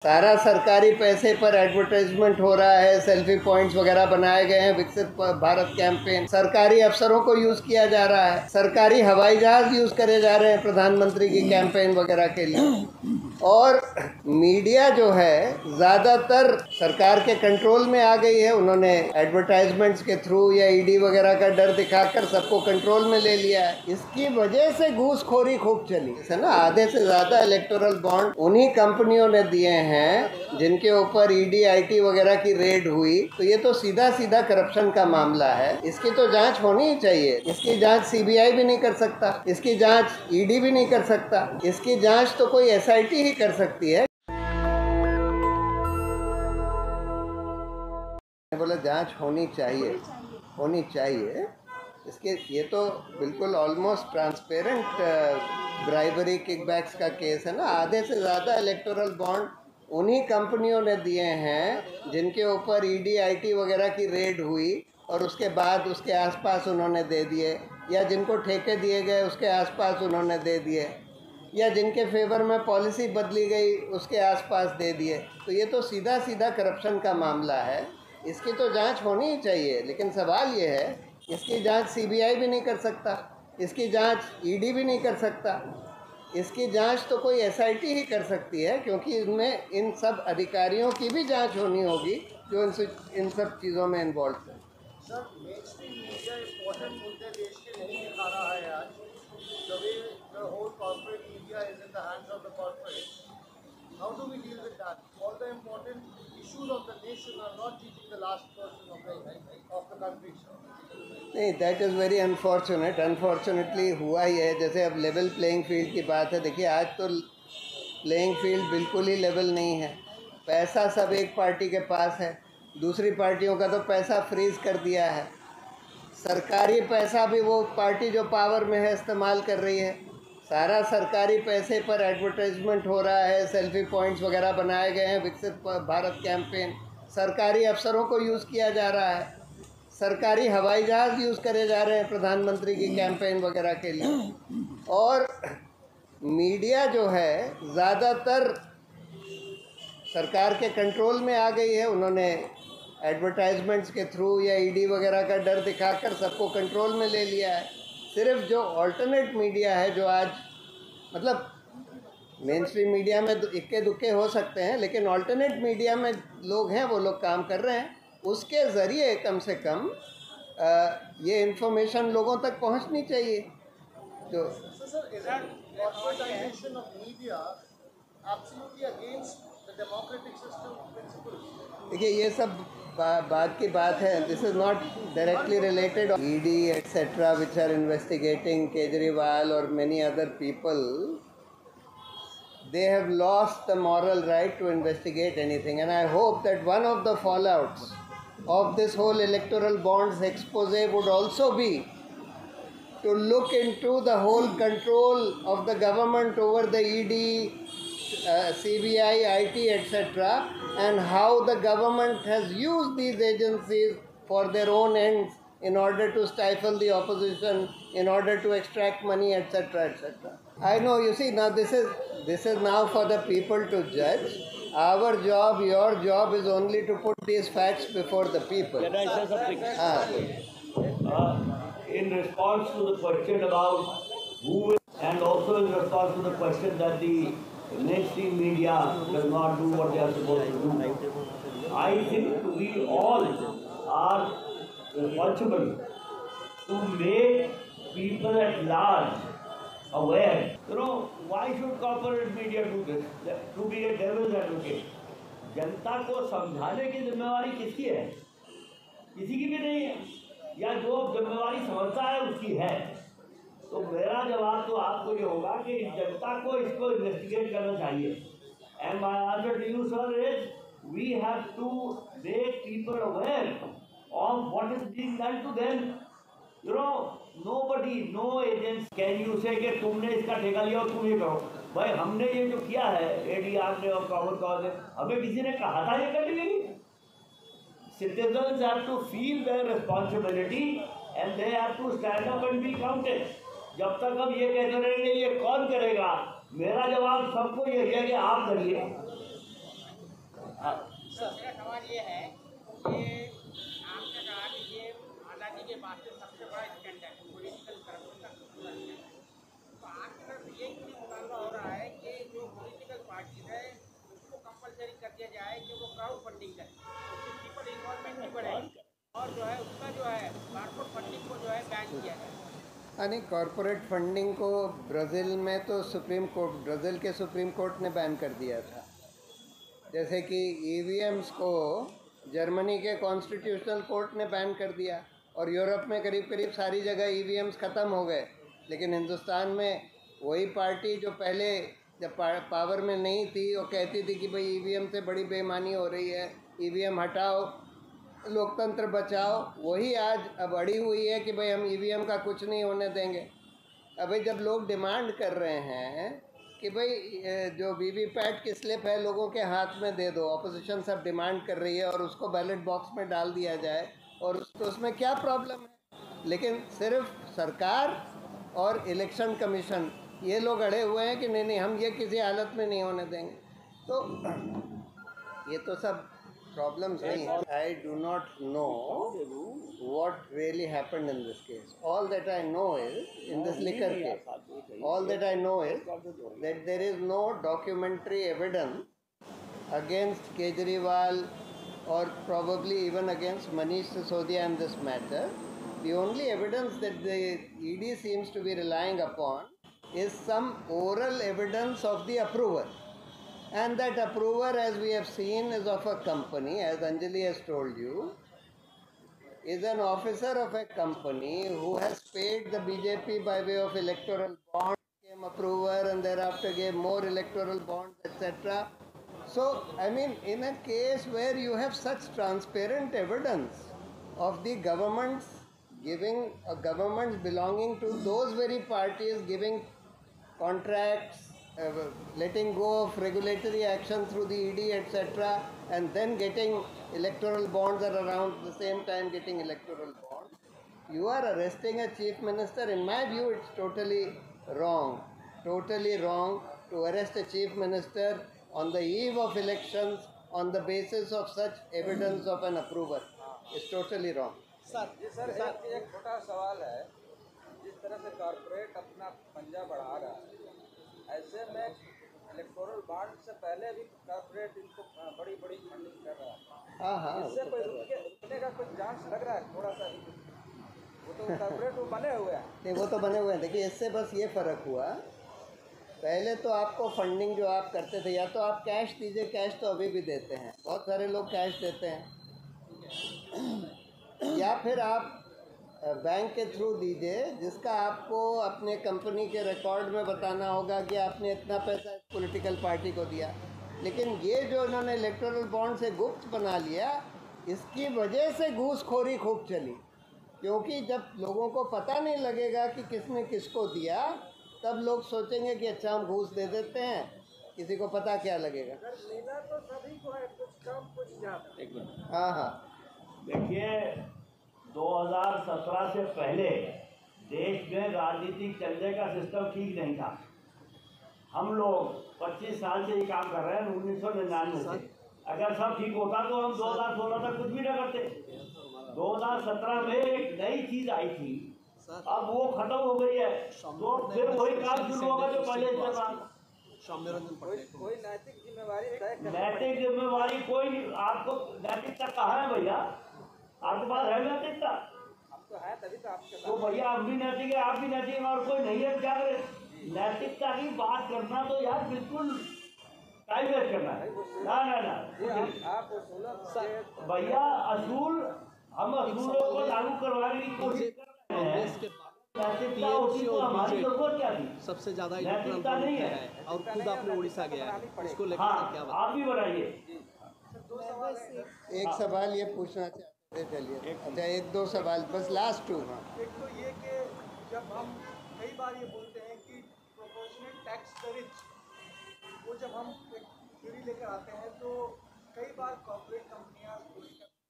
सारा सरकारी पैसे पर एडवर्टाइजमेंट हो रहा है, सेल्फी पॉइंट्स वगैरह बनाए गए हैं, विकसित भारत कैंपेन, सरकारी अफसरों को यूज किया जा रहा है, सरकारी हवाई जहाज यूज करे जा रहे हैं प्रधानमंत्री की कैंपेन वगैरह के लिए। और मीडिया जो है ज्यादातर सरकार के कंट्रोल में आ गई है। उन्होंने एडवर्टाइजमेंट्स के थ्रू या ईडी वगैरह का डर दिखाकर सबको कंट्रोल में ले लिया है। इसकी वजह से घूसखोरी खूब चली है ना। आधे से ज्यादा इलेक्टोरल बॉन्ड उन्हीं कंपनियों ने दिए हैं जिनके ऊपर ईडी आईटी वगैरह की रेड हुई। तो ये तो सीधा सीधा करप्शन का मामला है। इसकी तो जांच होनी ही चाहिए। इसकी जांच सीबीआई भी नहीं कर सकता, इसकी जांच ईडी भी नहीं कर सकता, इसकी जांच तो कोई एसआईटी ही कर सकती है। बोला जांच होनी चाहिए। इसके ये तो बिल्कुल ऑलमोस्ट ट्रांसपेरेंट ब्राइबरी किकबैक्स का केस है ना। आधे से ज़्यादा इलेक्टोरल बॉन्ड उन्हीं कंपनियों ने दिए हैं जिनके ऊपर ईडी आईटी वगैरह की रेड हुई और उसके बाद उसके आसपास उन्होंने दे दिए, या जिनको ठेके दिए गए उसके आसपास उन्होंने दे दिए, या जिनके फेवर में पॉलिसी बदली गई उसके आसपास दे दिए। तो ये तो सीधा सीधा करप्शन का मामला है। इसकी तो जांच होनी ही चाहिए। लेकिन सवाल ये है, इसकी जांच सीबीआई भी नहीं कर सकता, इसकी जांच ईडी भी नहीं कर सकता, इसकी जांच तो कोई एसआईटी ही कर सकती है, क्योंकि इनमें इन सब अधिकारियों की भी जांच होनी होगी जो इन सब चीज़ों में इन्वॉल्व है। सर, मेनस्ट्रीम मीडिया इम्पोर्टेंट मुद्दे देश के नहीं दिखा रहा है आज। The way the whole corporate media is in the hands of the corporates. How do we deal with that? All the important issues of the nation are not reaching the last person of the country. नहीं, that is very unfortunate. Unfortunately हुआ ही है। जैसे अब level playing field की बात है, देखिए आज तो प्लेइंग फील्ड बिल्कुल ही लेवल नहीं है। पैसा सब एक पार्टी के पास है, दूसरी पार्टियों का तो पैसा फ्रीज कर दिया है। सरकारी पैसा भी वो पार्टी जो पावर में है इस्तेमाल कर रही है। सारा सरकारी पैसे पर एडवर्टाइजमेंट हो रहा है, सेल्फी पॉइंट्स वगैरह बनाए गए हैं, विकसित भारत कैंपेन, सरकारी अफसरों को यूज़ किया जा रहा है, सरकारी हवाई जहाज यूज़ करे जा रहे हैं प्रधानमंत्री की कैंपेन वगैरह के लिए। और मीडिया जो है ज़्यादातर सरकार के कंट्रोल में आ गई है। उन्होंने एडवर्टाइजमेंट्स के थ्रू या ईडी वगैरह का डर दिखाकर सबको कंट्रोल में ले लिया है। सिर्फ जो ऑल्टरनेट मीडिया है, जो आज मतलब मेन स्ट्रीम मीडिया में इक्के दुक्के हो सकते हैं, लेकिन ऑल्टरनेट मीडिया में लोग हैं, वो लोग काम कर रहे हैं। उसके ज़रिए कम से कम ये इन्फॉर्मेशन लोगों तक पहुंचनी चाहिए। जो देखिए ये सब बात की बात है। This is not directly related. E D etcetera which are investigating Kejriwal और many other people, they have lost the moral right to investigate anything, and I hope that one of the fallouts of this whole electoral bonds expose would also be to look into the whole control of the government over the ED, CBI, IT, etc., and how the government has used these agencies for their own ends in order to stifle the opposition, in order to extract money, etc., etc. I know, you see, now this is now for the people to judge. Our job, your job is only to put these facts before the people. Can I say something? In response to the question about who, and also in response to the question that the mainstream media does not do what they are supposed to do, I think we all are responsible to make people at large aware. You know, why should corporate media do this? To be a devil's advocate. जनता को समझाने की जिम्मेवारी किसकी है? किसी की भी नहीं है, या जो जिम्मेवारी समझता है उसकी है। तो मेरा जवाब तो आपको ये होगा कि जनता को इसको इन्वेस्टिगेट करना चाहिए। And my answer to you, sir, is we have to make people aware of what is being done to them. You know, nobody, no agents can you say कि तुमने इसका ठेका लिया और तुम ये करो। भाई हमने ये जो किया है ADR ने और कॉमन कॉज ने, हमें किसी ने कहा था ये करने के लिए? Citizens have to feel their responsibility and they have to stand up and be counted. जब तक हम ये कहते रहेंगे ये कौन करेगा, मेरा जवाब सबको यही है कि आप करिए। सर मेरा सवाल ये है कि आपने कहा कि ये आज़ादी के बाद से सबसे बड़ा स्कैंडल है, पॉलिटिकल करप्शन का सबसे बड़ा स्कैंडल। तो आपकी तरफ से ये क्यों मुतालबा हो रहा है कि जो पॉलिटिकल पार्टी है उसको कंपलसरी कर दिया जाए कि वो क्राउड फंडिंग करें, उससे पीपल इन्वॉल्वमेंट भी बढ़ेगी और जो है उसका जो है कॉर्पोरेट फंडिंग को जो है बैन किया जाए। यानी कॉरपोरेट फंडिंग को ब्राज़ील में तो ब्राज़ील के सुप्रीम कोर्ट ने बैन कर दिया था। जैसे कि ईवीएम्स को जर्मनी के कॉन्स्टिट्यूशनल कोर्ट ने बैन कर दिया और यूरोप में करीब करीब सारी जगह ईवीएम्स ख़त्म हो गए। लेकिन हिंदुस्तान में वही पार्टी जो पहले जब पावर में नहीं थी वो कहती थी कि भाई ईवीएम से बड़ी बेईमानी हो रही है, ईवीएम हटाओ, लोकतंत्र बचाओ, वही आज अब अड़ी हुई है कि भाई हम ईवीएम का कुछ नहीं होने देंगे। अभी जब लोग डिमांड कर रहे हैं कि भाई जो वीवीपैट की स्लिप है लोगों के हाथ में दे दो, अपोजिशन सब डिमांड कर रही है और उसको बैलेट बॉक्स में डाल दिया जाए, और तो उसमें क्या प्रॉब्लम है। लेकिन सिर्फ सरकार और इलेक्शन कमीशन ये लोग अड़े हुए हैं कि नहीं नहीं हम ये किसी हालत में नहीं होने देंगे। तो ये तो सब प्रॉब्लम्स नहीं है। I do not know what really happened in this case. All that I know is, in this liquor case, all that I know is that there is no documentary evidence against Kejriwal or probably even against Manish Sisodia in this matter. The only evidence that the ED seems to be relying upon is some oral evidence of the approver. And that approver, as we have seen, is of a company, as Anjali has told you, is an officer of a company who has paid the BJP by way of electoral bonds, became approver and thereafter gave more electoral bonds, etc. So, I mean, in a case where you have such transparent evidence of the governments giving, governments belonging to those very parties giving contracts, letting go of regulatory action through the ED, etc., and then getting electoral bonds at around the same time getting electoral bonds. You are arresting a chief minister. In my view, it's totally wrong to arrest a chief minister on the eve of elections on the basis of such evidence of an approval. It's totally wrong. Sir एक छोटा सवाल है, जिस तरह से corporate अपना पंजा बढ़ा रहा है, ऐसे में इलेक्टोरल बॉन्ड से पहले भी कॉर्पोरेट इनको बड़ी फंडिंग कर रहा है। हाँ, इससे कोई रुकने का कुछ चांस लग रहा है थोड़ा सा? वो तो कॉर्पोरेट वो बने हुए हैं। नहीं, वो तो बने हुए हैं। देखिए, इससे बस ये फ़र्क हुआ, पहले तो आपको फंडिंग जो आप करते थे, या तो आप कैश दीजिए, कैश तो अभी भी देते हैं, बहुत सारे लोग कैश देते हैं, या फिर आप बैंक के थ्रू दीजिए, जिसका आपको अपने कंपनी के रिकॉर्ड में बताना होगा कि आपने इतना पैसा इस पॉलिटिकल पार्टी को दिया। लेकिन ये जो इन्होंने इलेक्टोरल बॉन्ड से गुप्त बना लिया, इसकी वजह से घूसखोरी खूब चली, क्योंकि जब लोगों को पता नहीं लगेगा कि किसने किसको दिया, तब लोग सोचेंगे कि अच्छा हम घूस दे देते हैं, किसी को पता क्या लगेगा। तो सभी को है, कुछ कम कुछ ज़्यादा। हाँ, देखिए, 2017 से पहले देश में राजनीतिक चलने का सिस्टम ठीक नहीं था। हम लोग 25 साल से ये काम कर रहे हैं, 1999 से। अगर सब ठीक होता तो हम 2016 तक कुछ भी न करते। 2017 में एक नई चीज आई थी, अब वो खत्म हो गई है, तो फिर वही काम शुरू होगा जो पहले कोई नैतिक जिम्मेवारी नैतिक जिम्मेवारी कोई नहीं। आपको नैतिकता कहाँ है भैया? आपके पास है नैतिकता? अब तो है, तभी तो आपके तो भैया हम भी नैतिक है, आप भी नैतिक है, और कोई नहीं है, क्या करें? नैतिकता की बात करना तो यार बिल्कुल टाइम वेस्ट करना है। ना आप भैया, असूल हम असूलों को लागू करवाने की कोशिश कर रहे हैं। नैतिकता होती तो हमारी जरूरत क्या थी? सबसे ज्यादा नैतिकता नहीं है, और खुद आपने उड़ीसा गया है, इसको लेकर हाँ, क्या आप भी बनाइए। एक सवाल ये पूछना चाहते थे, चलिए। अच्छा, एक दो सवाल बस, लास्ट टू। एक तो ये कि जब हम कई बार ये बोलते हैं कि प्रोपोर्शनल टैक्स द रिच, वो जब हम एक थ्योरी लेकर आते हैं तो कई बार कॉर्पोरेट कंपनियां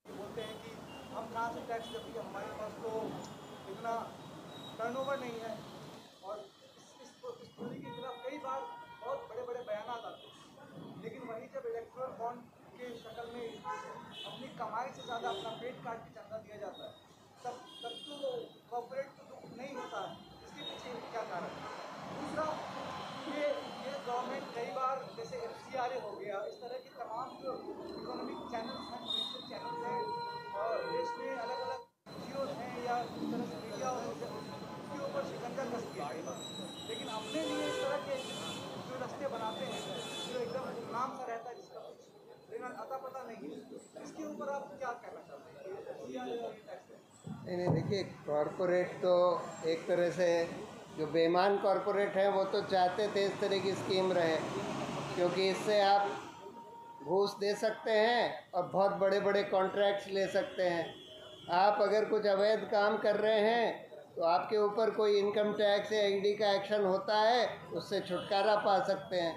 बोलते हैं कि हम कहाँ से टैक्स, जबकि हमारे पास तो इतना टर्नओवर नहीं है। और इस थ्योरी के खिलाफ कई बार बहुत बड़े बड़े बयान आते हैं, लेकिन वहीं जब इलेक्टोरल बॉन्ड के शक्ल में अपनी कमाई से ज़्यादा अपना पेट काट के चंदा दिया जाता है, तब तो कॉर्पोरेट को दुख नहीं होता। इसके पीछे क्या कारण है? दूसरा, ये गवर्नमेंट कई बार जैसे FCRA हो गया, इस तरह के तमाम जो इकोनॉमिक चैनल्स हैं, डिजिटल चैनल्स हैं देश में, अलग अलग NGOs हैं या इस तरह से मीडिया उसके ऊपर शिकंजा कसती है कई बार। लेकिन अपने लिए इस तरह के जो रास्ते बनाते हैं जो एकदम नाम सा रहता है, जिसका कुछ लेना अता पता नहीं है, इसके ऊपर आप क्या कहना चाहते हैं? नहीं, देखिए, कॉरपोरेट तो एक तरह से जो बेईमान कॉरपोरेट हैं वो तो चाहते थे इस तरह की स्कीम रहे, क्योंकि इससे आप घूस दे सकते हैं और बहुत बड़े बड़े कॉन्ट्रैक्ट्स ले सकते हैं। आप अगर कुछ अवैध काम कर रहे हैं तो आपके ऊपर कोई इनकम टैक्स या ED का एक्शन होता है, उससे छुटकारा पा सकते हैं।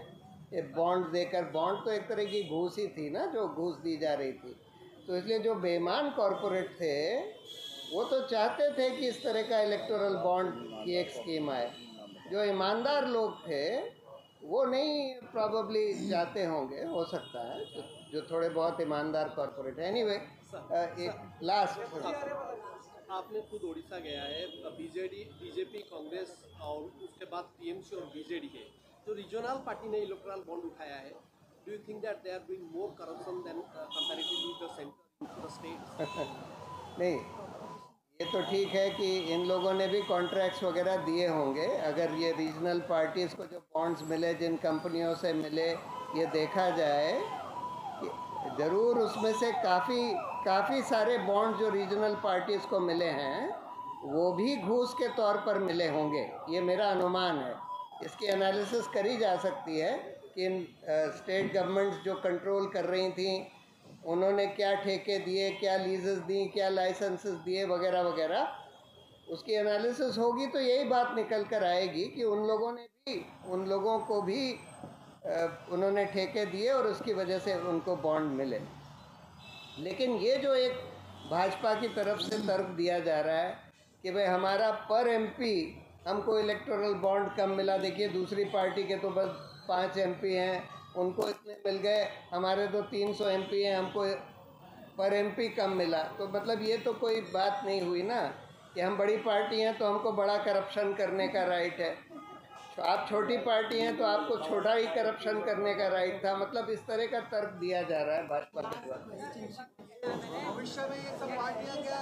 ये बॉन्ड देकर, बॉन्ड तो एक तरह की घूस ही थी ना, जो घूस दी जा रही थी। तो इसलिए जो बेईमान कॉरपोरेट थे वो तो चाहते थे कि इस तरह का इलेक्टोरल बॉन्ड की एक स्कीम आए। जो ईमानदार लोग थे वो नहीं प्रॉबेबली चाहते होंगे, हो सकता है, जो थोड़े बहुत ईमानदार कॉरपोरेट है। एनीवे, एक लास्ट, आपने खुद उड़ीसा गया है, बीजेपी, कांग्रेस और उसके बाद TMC और BJD है, जो रीजनल पार्टी ने इलेक्टोरल बॉन्ड उठाया है। Do you think that they are doing more corruption than comparatively the centre the state? नहीं, ये तो ठीक है कि इन लोगों ने भी कॉन्ट्रैक्ट्स वगैरह दिए होंगे। अगर ये रीजनल पार्टीज़ को जो बॉन्ड्स मिले, जिन कंपनियों से मिले, ये देखा जाए कि ज़रूर उसमें से काफ़ी सारे बॉन्ड जो रीजनल पार्टीज़ को मिले हैं वो भी घूस के तौर पर मिले होंगे, ये मेरा अनुमान है। इसकी एनालिसिस करी जा सकती है कि इन स्टेट गवर्नमेंट्स जो कंट्रोल कर रही थी उन्होंने क्या ठेके दिए, क्या लीजेस दी, क्या लाइसेंसेस दिए, वगैरह वगैरह। उसकी एनालिसिस होगी तो यही बात निकल कर आएगी कि उन लोगों को भी उन्होंने ठेके दिए और उसकी वजह से उनको बॉन्ड मिले। लेकिन ये जो एक भाजपा की तरफ से तर्क दिया जा रहा है कि भाई हमारा पर MP हमको इलेक्टोरल बॉन्ड कम मिला, देखिए दूसरी पार्टी के तो बस 5 MP हैं, उनको इतने मिल गए, हमारे तो 300 MP हैं, हमको पर MP कम मिला। तो मतलब ये तो कोई बात नहीं हुई ना कि हम बड़ी पार्टी हैं तो हमको बड़ा करप्शन करने का राइट है, तो आप छोटी पार्टी हैं तो आपको छोटा ही करप्शन करने का राइट था। मतलब इस तरह का तर्क दिया जा रहा है भाजपा के द्वारा। भविष्य में ये सब पार्टियां क्या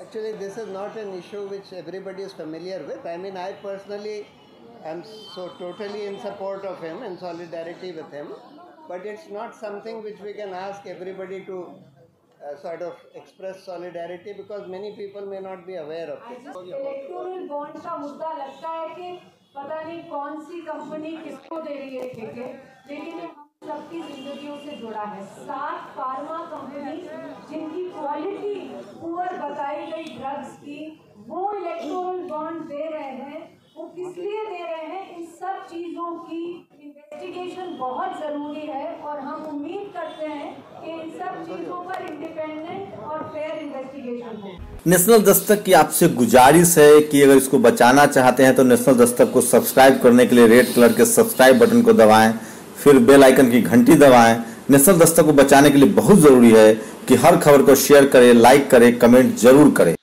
Actually, this is not an issue which everybody is familiar with. I mean, I personally am so totally in support of him, in solidarity with him. But it's not something which we can ask everybody to sort of express solidarity, because many people may not be aware of it. Electoral bond का मुद्दा लगता है कि पता नहीं कौन सी company किसको दे रही है ठेके, लेकिन हम सबकी जिंदगियों से जुड़ा है। 7 फार्मा कंपनी जिनकी क्वालिटी पुअर बताई गई ड्रग्स की, वो इलेक्टोरल बॉन्ड दे रहे हैं। वो किस लिए दे रहे हैं, इन सब चीज़ों की इन्वेस्टिगेशन बहुत ज़रूरी है और हम उम्मीद करते हैं कि इन सब चीज़ों पर इंडिपेंडेंट और फेयर इन्वेस्टिगेशन हो। नेशनल दस्तक की आपसे गुजारिश है कि अगर इसको बचाना चाहते हैं तो नेशनल दस्तक को सब्सक्राइब करने के लिए रेड कलर के सब्सक्राइब बटन को दबाएं, फिर बेल आइकन की घंटी दबाएं। नेशनल दस्तक को बचाने के लिए बहुत ज़रूरी है कि हर खबर को शेयर करें, लाइक करें, कमेंट जरूर करें।